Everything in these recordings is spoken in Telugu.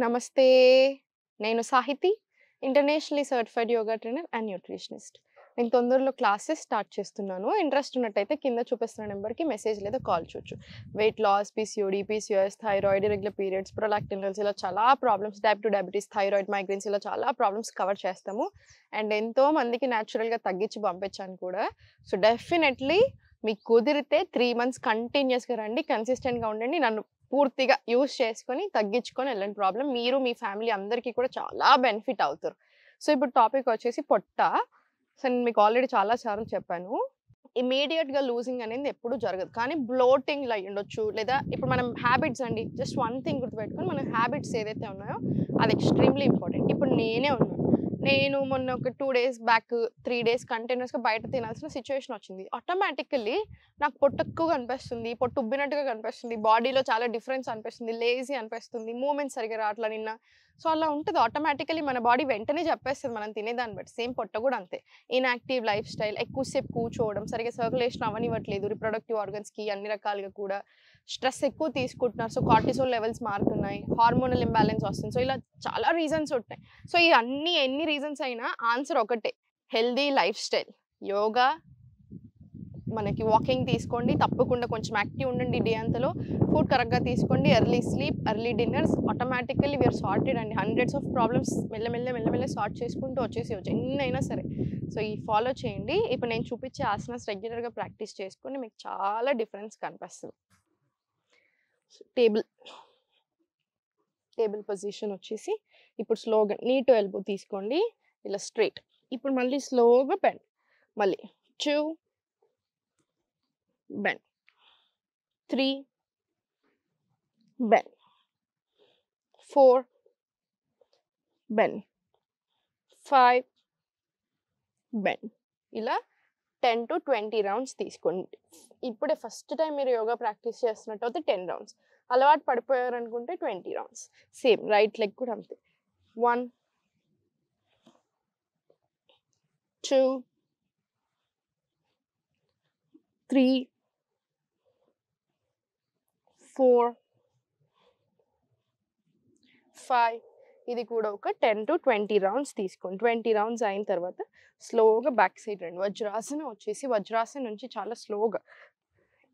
నమస్తే. నేను Sahithi. Internationally certified yoga trainer and nutritionist. నేను తొందరలో క్లాసెస్ స్టార్ట్ చేస్తున్నాను. ఇంట్రెస్ట్ ఉన్నట్టయితే కింద చూపిస్తున్న నెంబర్‌కి మెసేజ్ లేదా కాల్ చేయొచ్చు. Weight loss, PCOD, PCOS, thyroid, irregular periods, prolactin levels ఇలా చాలా problems, type 2 diabetes, thyroid, migraines ఇలా చాలా ప్రాబ్లమ్స్ కవర్ చేస్తాము. అండ్ ఎంతో మందికి న్యాచురల్‌గా తగ్గించి పంపించాను కూడా. సో, డెఫినెట్‌లీ మీకు కుదిరితే 3 మంత్స్ కంటిన్యూయస్‌గా రండి. కన్సిస్టెంట్‌గా ఉండండి. నన్ను పూర్తిగా యూజ్ చేసుకొని తగ్గించుకొని వెళ్ళండి. ప్రాబ్లమ్ మీరు మీ ఫ్యామిలీ అందరికీ కూడా చాలా బెనిఫిట్ అవుతారు. సో, ఇప్పుడు టాపిక్ వచ్చేసి పొట్ట. సో, నేను మీకు ఆల్రెడీ చాలా సార్లు చెప్పాను. ఇమ్మీడియేట్‌గా లూజింగ్ అనేది ఎప్పుడూ జరగదు. కానీ బ్లోటింగ్‌లో అయ్యుండొచ్చు. లేదా ఇప్పుడు మనం హ్యాబిట్స్ అండి. జస్ట్ వన్ థింగ్ గుర్తుపెట్టుకొని మన హ్యాబిట్స్ ఏదైతే ఉన్నాయో అది ఎక్స్‌ట్రీమ్‌లీ ఇంపార్టెంట్. ఇప్పుడు నేనే ఉన్నాను. నేను మొన్న ఒక 2 డేస్ బ్యాక్ 3 డేస్ కంటిన్యూయస్‌గా బయట తినాల్సిన సిట్యుయేషన్ వచ్చింది. ఆటోమేటికల్లీ నాకు పొట్ట ఎక్కువగా అనిపిస్తుంది. పొట్ట ఉబ్బినట్టుగా కనిపిస్తుంది. బాడీలో చాలా డిఫరెన్స్ అనిపిస్తుంది. లేజీ అనిపిస్తుంది. మూవ్‌మెంట్ సరిగ్గా రావట్ల నిన్న. సో, అలా ఉంటది. ఆటోమేటికల్లీ మన బాడీ వెంటనే చెప్పేస్తది మనం తినేదాన్ని బట్టి. సేమ్ పొట్ట కూడా అంతే. ఇన్‌యాక్టివ్ లైఫ్ స్టైల్, ఎక్కువసేపు కూర్చోవడం, సరిగ్గా సర్క్యులేషన్ అవ్వనివ్వట్లేదు రిప్రొడక్టివ్ ఆర్గన్స్‌కి అన్ని రకాలుగా కూడా. స్ట్రెస్ ఎక్కువ తీసుకుంటున్నారు. సో, కార్టిసోల్ లెవెల్స్ మారుతున్నాయి. హార్మోనల్ ఇంబాలెన్స్ వస్తుంది. సో, ఇలా చాలా రీజన్స్ ఉంటాయి. సో, ఈ ఎన్ని రీజన్స్ అయినా ఆన్సర్ ఒకటే. Healthy life style. యోగా, మనకి వాకింగ్ తీసుకోండి. తప్పకుండా కొంచెం యాక్టివ్ ఉండండి డే అంతలో. ఫుడ్ కరెక్ట్‌గా తీసుకోండి. Early sleep, early dinners automatically we are sorted అండి. హండ్రెడ్స్ ఆఫ్ ప్రాబ్లమ్స్ మెల్లమెల్ల సార్ట్ చేసుకుంటూ వచ్చేసేయొచ్చు. ఎన్నైనా సరే. సో, ఈ ఫాలో చేయండి. ఇప్పుడు నేను చూపించే ఆసనాస్ రెగ్యులర్‌గా ప్రాక్టీస్ చేసుకోండి. మీకు చాలా డిఫరెన్స్ కనిపిస్తది. టేబుల్ పొజిషన్ వచ్చేసి ఇప్పుడు స్లోగా నీ టు ఎల్బో తీసుకోండి. ఇలా స్ట్రెయిట్. ఇప్పుడు మళ్ళీ స్లోగా బెండ్. మళ్ళీ 2 బెండ్. 3 బెండ్. 4 బెండ్. 5 బెండ్. ఇలా 10-20 రౌండ్స్ తీసుకోండి. ఇప్పుడే ఫస్ట్ టైం మీరు యోగా ప్రాక్టీస్ చేస్తున్నట్టయితే 10 రౌండ్స్. అలవాటు పడిపోయారనుకుంటే 20 రౌండ్స్. సేమ్ రైట్ లెగ్ కూడా అంతే. 1 2 3 4 5 ఇది కూడా ఒక 10-20 రౌండ్స్ తీసుకోండి. 20 రౌండ్స్ అయిన తర్వాత స్లోగా బ్యాక్ సైడ్ రండి. వజ్రాసనం వచ్చేసి వజ్రాసనం నుంచి చాలా స్లోగా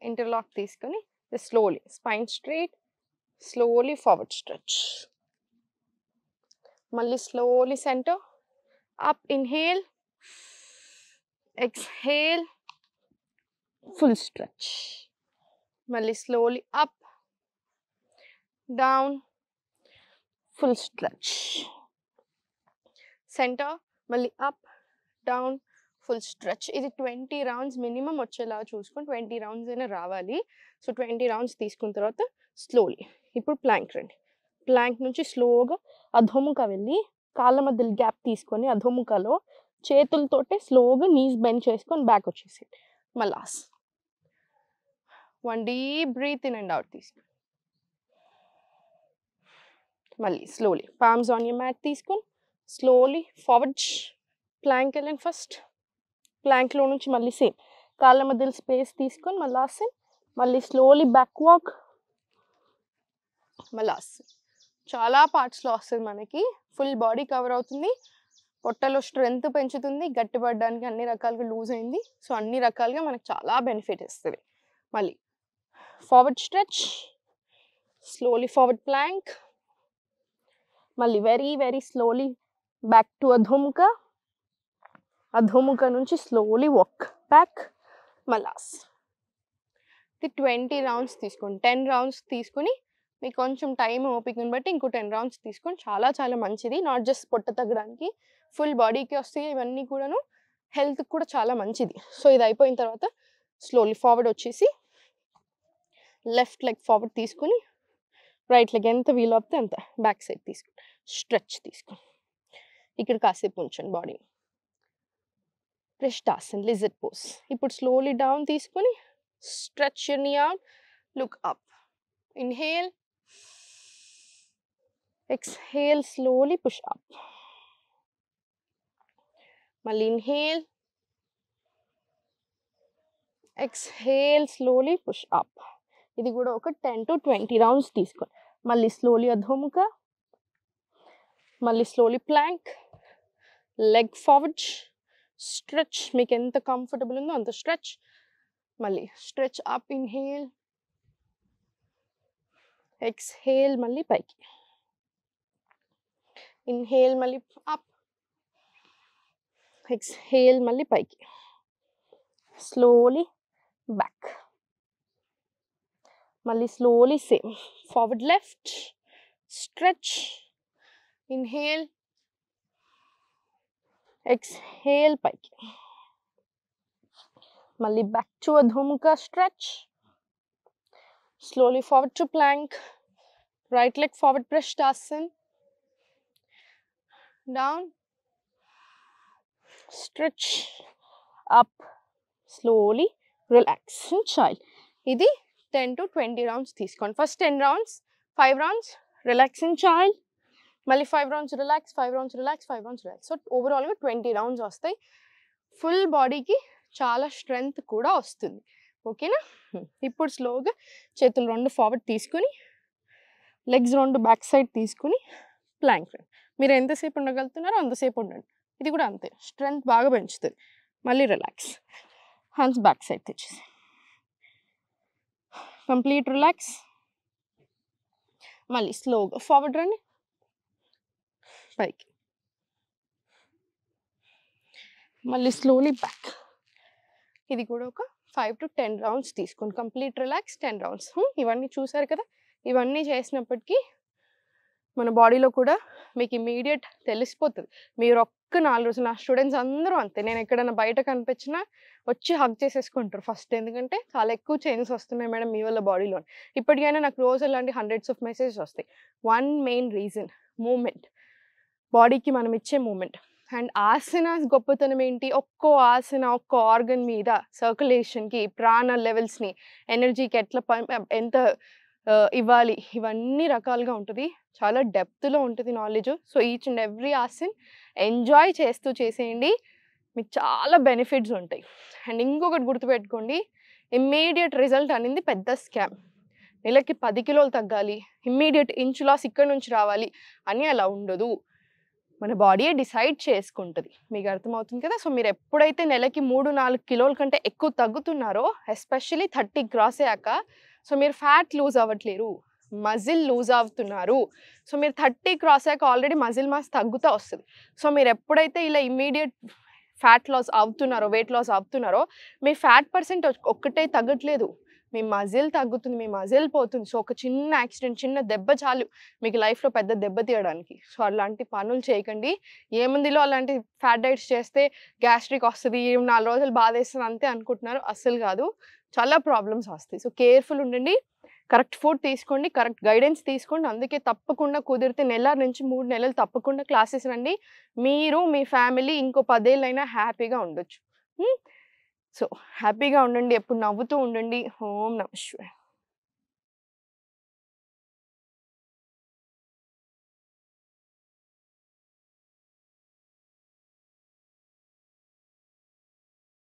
ఇంటర్లాక్ తీసుకొని slowly spine straight, slowly forward stretch. మళ్ళీ slowly centre up, inhale, exhale, full stretch. మళ్ళీ slowly up, down, full stretch. Centre, మళ్ళీ అప్, డౌన్, ఫుల్ స్ట్రెచ్. ఇది 20 రౌండ్స్ మినిమం వచ్చేలా చూసుకొని 20 రౌండ్స్ అయినా రావాలి. సో, 20 రౌండ్స్ తీసుకున్న తర్వాత స్లోలీ ఇప్పుడు ప్లాంక్ రండి. ప్లాంక్ నుంచి స్లోగా అధోముఖ వెళ్ళి కాళ్ళ మధ్యలో గ్యాప్ తీసుకొని అధోముఖలో చేతులతోటే స్లోగా నీస్ బెండ్ చేసుకొని బ్యాక్ వచ్చేసేయండి. మళ్ళీ 1 deep breath in and out తీసుకోండి. మళ్ళీ slowly palms on your mat తీసుకొని స్లోలీ ఫార్వర్డ్ ప్లాంక్ వెళ్ళండి. ఫస్ట్ ప్లాంక్లో నుంచి మళ్ళీ సేమ్ కాళ్ళ మధ్యలో స్పేస్ తీసుకొని మళ్ళీ మళ్ళీ స్లోలీ బ్యాక్ వాక్, మళ్ళీ చాలా పార్ట్స్లో వస్తుంది మనకి. ఫుల్ బాడీ కవర్ అవుతుంది. పొట్టలో స్ట్రెంగ్త్ పెంచుతుంది. గట్టిపడడానికి అన్ని రకాలుగా లూజ్ అయింది. సో, అన్ని రకాలుగా మనకు చాలా బెనిఫిట్ ఇస్తుంది. మళ్ళీ forward stretch, slowly forward plank, మళ్ళీ వెరీ స్లోలీ బ్యాక్ టు అధోముఖ. అధోముఖ నుంచి స్లోలీ వాక్ బ్యాక్. మళ్ళీ ఇది 20 రౌండ్స్ తీసుకోండి. 10 రౌండ్స్ తీసుకుని మీకు కొంచెం టైం ఓపికని బట్టి ఇంకో 10 రౌండ్స్ తీసుకొని చాలా మంచిది. నాట్ జస్ట్ పొట్ట తగ్గడానికి, ఫుల్ బాడీకి వస్తాయి. ఇవన్నీ కూడాను హెల్త్కి కూడా చాలా మంచిది. సో, ఇది అయిపోయిన తర్వాత స్లోలీ ఫార్వర్డ్ వచ్చేసి లెఫ్ట్ లెగ్ ఫార్వర్డ్ తీసుకొని రైట్ లెగ్ ఎంత వీల్ అవుతే అంత బ్యాక్ సైడ్ తీసుకొని స్ట్రెచ్ తీసుకొని ఇక్కడ కాసేపు ఉంచండి బాడీ. Prishtasan lizard pose. ఇప్పుడు స్లోలీ డౌన్ తీసుకొని stretch your knee out, look up. Inhale, exhale, slowly push up. మళ్ళీ inhale, exhale, slowly push up. ఇది కూడా ఒక 10-20 రౌండ్స్ తీసుకోండి. మళ్ళీ స్లోలీ అధోముఖ, మళ్ళీ slowly plank, leg forward, stretch, మీకు ఎంత కంఫర్టబుల్ ఉందో అంత స్ట్రెచ్. మళ్ళీ స్ట్రెచ్ అప్, ఇన్హేల్, ఎక్స్హేల్, మళ్ళీ పైకి, ఇన్హేల్ మళ్ళీ అప్, ఎక్స్హేల్ మళ్ళీ పైకి, స్లోలీ బ్యాక్, మళ్ళీ slowly same forward left, stretch, inhale, exhale పైకి, మళ్ళీ back to Adhomukha stretch, slowly forward to plank, right leg forward prashtasana, down, stretch, up, slowly relax and child. Idi 10 to 20 rounds తీసుకోండి. First 10 rounds, 5 rounds relax and child, మళ్ళీ 5 rounds relax, 5 rounds relax, 5 rounds relax. So ఓవరాల్గా 20 rounds వస్తాయి. ఫుల్ బాడీకి చాలా స్ట్రెంగ్త్ కూడా వస్తుంది. ఓకేనా? ఇప్పుడు స్లోగా చేతులు 2 ఫార్వర్డ్ తీసుకుని, లెగ్స్ 2 బ్యాక్ సైడ్ తీసుకుని ప్లాంక్. మీరు ఎంతసేపు ఉండగలుగుతున్నారో అంతసేపు ఉండండి. ఇది కూడా అంతే, స్ట్రెంగ్త్ బాగా పెంచుతుంది. మళ్ళీ రిలాక్స్, హ్యాండ్స్ బ్యాక్ సైడ్ తెచ్చేసి కంప్లీట్ రిలాక్స్. మళ్ళీ స్లోగా ఫార్వర్డ్ రండి, పైకి, మళ్ళీ స్లోలీ బ్యాక్. ఇది కూడా ఒక 5 to 10 rounds తీసుకోండి. Complete relax 10 rounds. ఇవన్నీ చూసారు కదా, ఇవన్నీ చేసినప్పటికీ మన బాడీలో కూడా మీకు ఇమీడియట్ తెలిసిపోతుంది. మీరు ఒక్క 4 రోజులు, నా స్టూడెంట్స్ అందరూ అంతే, నేను ఎక్కడైనా బయట కనిపించినా వచ్చి హగ్ చేసేసుకుంటారు ఫస్ట్. ఎందుకంటే చాలా ఎక్కువ చేంజెస్ వస్తున్నాయి మేడం మీ వల్ల బాడీలో. ఇప్పటికైనా నాకు రోజు అలాంటి హండ్రెడ్స్ ఆఫ్ మెసేజెస్ వస్తాయి. వన్ మెయిన్ రీజన్ మూమెంట్, బాడీకి మనం ఇచ్చే మూమెంట్. అండ్ ఆసనాస్ గొప్పతనం ఏంటి, ఒక్కో ఆసన ఒక్కో ఆర్గన్ మీద సర్క్యులేషన్కి, ప్రాణ లెవెల్స్ని, ఎనర్జీకి ఎట్లా ఎంత ఇవ్వాలి, ఇవన్నీ రకాలుగా ఉంటుంది. చాలా డెప్త్లో ఉంటుంది knowledge. So each and every asan enjoy చేస్తూ చేసేయండి, మీకు చాలా బెనిఫిట్స్ ఉంటాయి. అండ్ ఇంకొకటి గుర్తుపెట్టుకోండి, ఇమ్మీడియట్ రిజల్ట్ అనేది పెద్ద స్కామ్. నెలకి 10 కిలోలు తగ్గాలి, ఇమ్మీడియట్ ఇంచ్ లాస్ ఇక్కడ నుంచి రావాలి అని అలా ఉండదు. మన బాడీయే డిసైడ్ చేసుకుంటుంది. మీకు అర్థమవుతుంది కదా? సో మీరు ఎప్పుడైతే నెలకి 3-4 కిలోల కంటే ఎక్కువ తగ్గుతున్నారో, ఎస్పెషలీ 30 క్రాస్ అయ్యాక, సో మీరు ఫ్యాట్ లూజ్ అవ్వట్లేరు, మజిల్ లూజ్ అవుతున్నారు. సో మీరు 30 క్రాస్ అయ్యాక ఆల్రెడీ మజిల్ మాస్ తగ్గుతూ వస్తుంది. సో మీరు ఎప్పుడైతే ఇలా ఇమ్మీడియట్ ఫ్యాట్ లాస్ అవుతున్నారో, వెయిట్ లాస్ అవుతున్నారో, మీ ఫ్యాట్ పర్సెంట్ ఒక్కటే తగ్గట్లేదు, మీ మజిల్ తగ్గుతుంది, మీ మజిల్ పోతుంది. సో ఒక చిన్న యాక్సిడెంట్, చిన్న దెబ్బ చాలు మీకు లైఫ్లో పెద్ద దెబ్బ తీయడానికి. సో అలాంటి పనులు చేయకండి. ఏముందిలో అలాంటి ఫ్యాట్ డైట్స్ చేస్తే గ్యాస్ట్రిక్ వస్తుంది, 4 రోజులు బాధేస్తుంది అంతే అనుకుంటున్నారు. అస్సలు కాదు, చాలా ప్రాబ్లమ్స్ వస్తాయి. సో కేర్ఫుల్ ఉండండి, కరెక్ట్ ఫుడ్ తీసుకోండి, కరెక్ట్ గైడెన్స్ తీసుకోండి. అందుకే తప్పకుండా కుదిరితే 1 నుంచి 3 నెలలు తప్పకుండా క్లాసెస్ రండి. మీరు మీ ఫ్యామిలీ ఇంకో 10 ఏళ్ళైనా హ్యాపీగా ఉండొచ్చు. సో హ్యాపీగా ఉండండి, ఎప్పుడు నవ్వుతూ ఉండండి. ఓం నమః శివాయ.